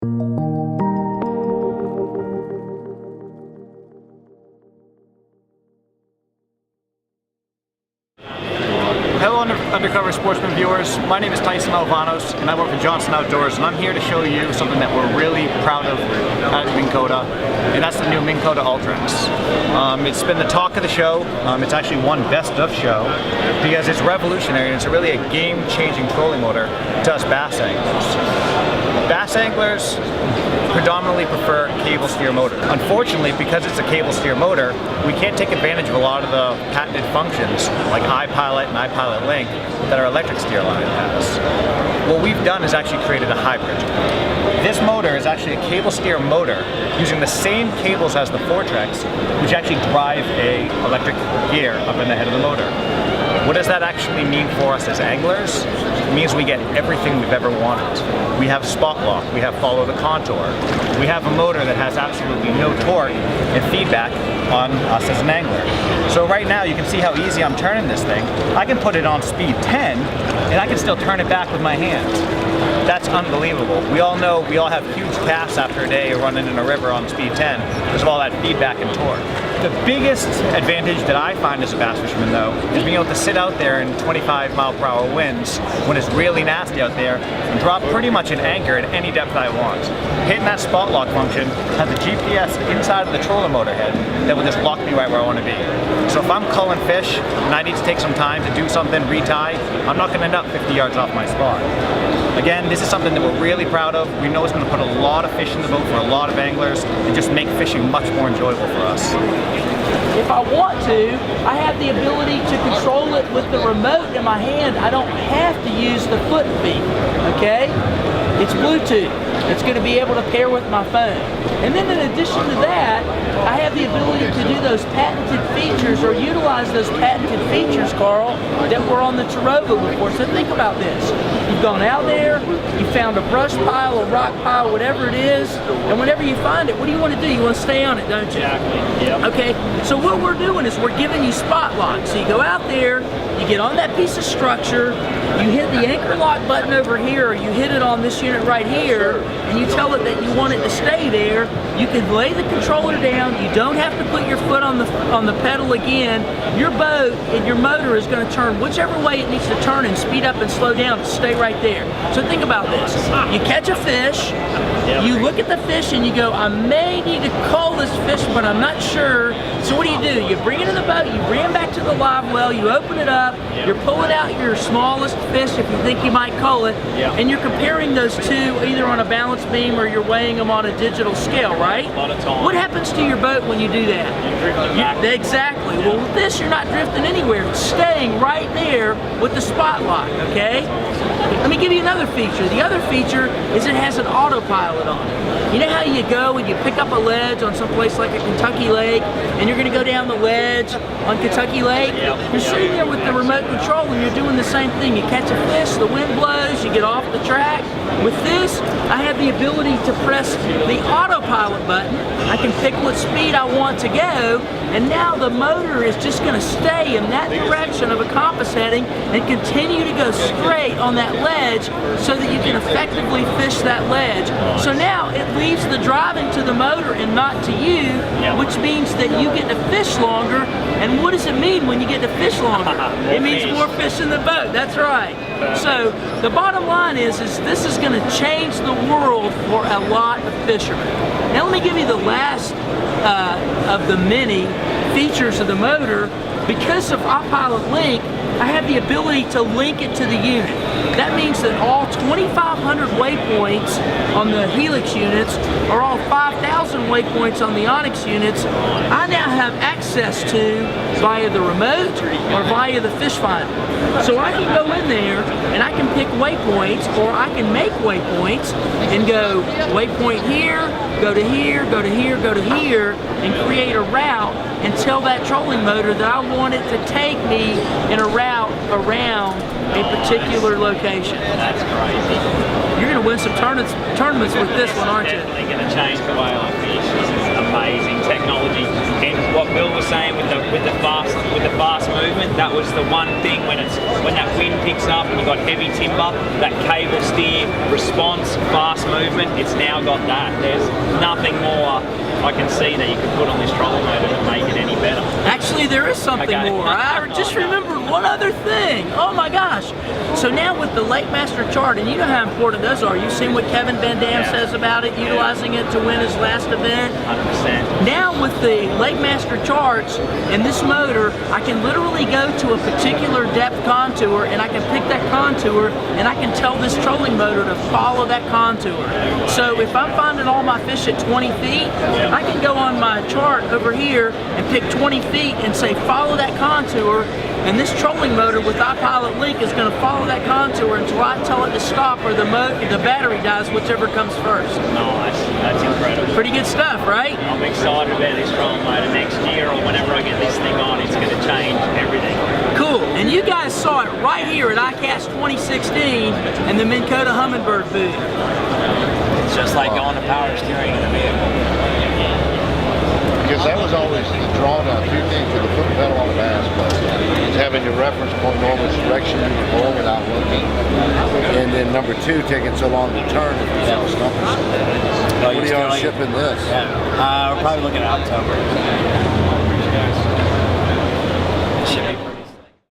Hello Undercover Sportsman viewers, my name is Tyson Alvanos and I work for Johnson Outdoors, and I'm here to show you something that we're really proud of at Minn Kota, and that's the new Minn Kota Ultrex. It's been the talk of the show. It's actually won Best of Show because it's revolutionary and it's really a game-changing trolling motor to us bass anglers. Bass anglers predominantly prefer cable steer motor. Unfortunately, because it's a cable steer motor, we can't take advantage of a lot of the patented functions like iPilot and iPilot Link that our electric steer line has. What we've done is actually created a hybrid. This motor is actually a cable steer motor using the same cables as the Ultrex, which actually drive a electric gear up in the head of the motor. What does that actually mean for us as anglers? It means we get everything we've ever wanted. We have spot lock, we have follow the contour, we have a motor that has absolutely no torque and feedback on us as an angler. So right now you can see how easy I'm turning this thing. I can put it on speed 10 and I can still turn it back with my hands. That's unbelievable. We all know we all have huge casts after a day running in a river on speed 10 because of all that feedback and torque. The biggest advantage that I find as a bass fisherman though is being able to sit out there in 25-mile-per-hour winds when it's really nasty out there and drop pretty much an anchor at any depth I want. Hitting that spot lock function has a GPS inside of the trolling motor head that will just lock me right where I want to be. So if I'm culling fish and I need to take some time to do something, retie, I'm not going to end up 50 yards off my spot. Again, this is something that we're really proud of. We know it's going to put a lot of fish in the boat for a lot of anglers and just make fishing much more enjoyable for us. If I want to, I have the ability to control it with the remote in my hand. I don't have to use the foot feet, okay? It's Bluetooth. It's going to be able to pair with my phone. And then in addition to that, I have the ability to do those patented features or utilize those patented features, Carl, that were on the Terrova before. So think about this. You've gone out there, you found a brush pile, a rock pile, whatever it is, and whenever you find it, what do you want to do? You want to stay on it, don't you? Exactly. Yep. Okay, so what we're doing is we're giving you spot lock. So you go out there, you get on that piece of structure, you hit the anchor lock button over here, or you hit it on this unit right here, and you tell it that you want it to stay there. You can lay the controller down. You don't have to put your foot on the pedal again. Your boat and your motor is going to turn whichever way it needs to turn and speed up and slow down to stay right there. So think about this. You catch a fish, you look at the fish and you go, I may need to cull this fish, but I'm not sure. So what do? You bring it in the boat, you bring it back to the live well, you open it up, you're pulling out your smallest fish if you think you might cull it, and you're comparing those two either on a balance beam or you're weighing them on a digital scale, right? What happens to your boat when you do that? Exactly. Well, with this, you're not drifting anywhere. It's staying right there with the spot lock, okay? Let me give you another feature. The other feature is it has an autopilot on it. You know how you go and you pick up a ledge on some place like a Kentucky lake, and you're going to go down the ledge on Kentucky Lake? You're sitting there with the remote control and you're doing the same thing. You catch a fish, the wind blows, you get off the track. With this, I have the ability to press the autopilot button. I can pick what speed I want to go, and now the motor is just going to stay in that direction of a compass heading and continue to go straight on that ledge so that you can effectively fish that ledge. So now it leaves the driving to the motor and not to you, which means that you get to fish longer. And what does it mean when you get to fish longer? It means more fish in the boat. That's right. So the bottom line is this is going to change the world for a lot of fishermen. Now let me give you the last of the many features of the motor. Because of iPilot Link, I have the ability to link it to the unit. That means that all 2,500 waypoints on the Helix units or all 5,000 waypoints on the Onyx units, I now have access to via the remote or via the fish finder. So I can go in there and I can pick waypoints, or I can make waypoints and go waypoint here, go to here, go to here, go to here, and create a route and tell that trolling motor that I want it to take me in a route around a particular location. That's crazy. You're going to win some tournaments with this one, aren't you? Definitely going to change the way I fish. This is amazing technology. And what Bill was saying with the fast movement, that was the one thing when that wind picks up and you've got heavy timber, that cable steer response, fast movement, it's now got that. There's nothing more I can see that you could put on this trolling motor to make it any better. Actually, there is something more. I just remembered one other thing. Oh my gosh. So now with the Lake Master chart, and you know how important those are. You've seen what Kevin Van Dam says about it, utilizing it to win his last event. 100%. Now with the Lake Master charts and this motor, I can literally go to a particular depth contour and I can pick that contour and I can tell this trolling motor to follow that contour. So if I'm finding all my fish at 20 feet, I can go on my chart over here and pick 20 feet and say follow that contour, and this trolling motor with iPilot Link is going to follow that contour until I tell it to stop or the battery dies, whichever comes first. Nice, that's incredible. Pretty good stuff, right? I'm excited about this trolling motor next year, or whenever I get this thing on, it's going to change everything. Cool, and you guys saw it right here at ICAST 2016 in the Minn Kota Humminbird booth. It's just like going to power steering in a vehicle. Because that was always the drawdown, two things with the foot pedal on the bass, but is having your reference point know which direction you were going without looking. And then number two, taking so long to turn if you have a stump or something. What are you on shipping this? Yeah, we're probably looking at October.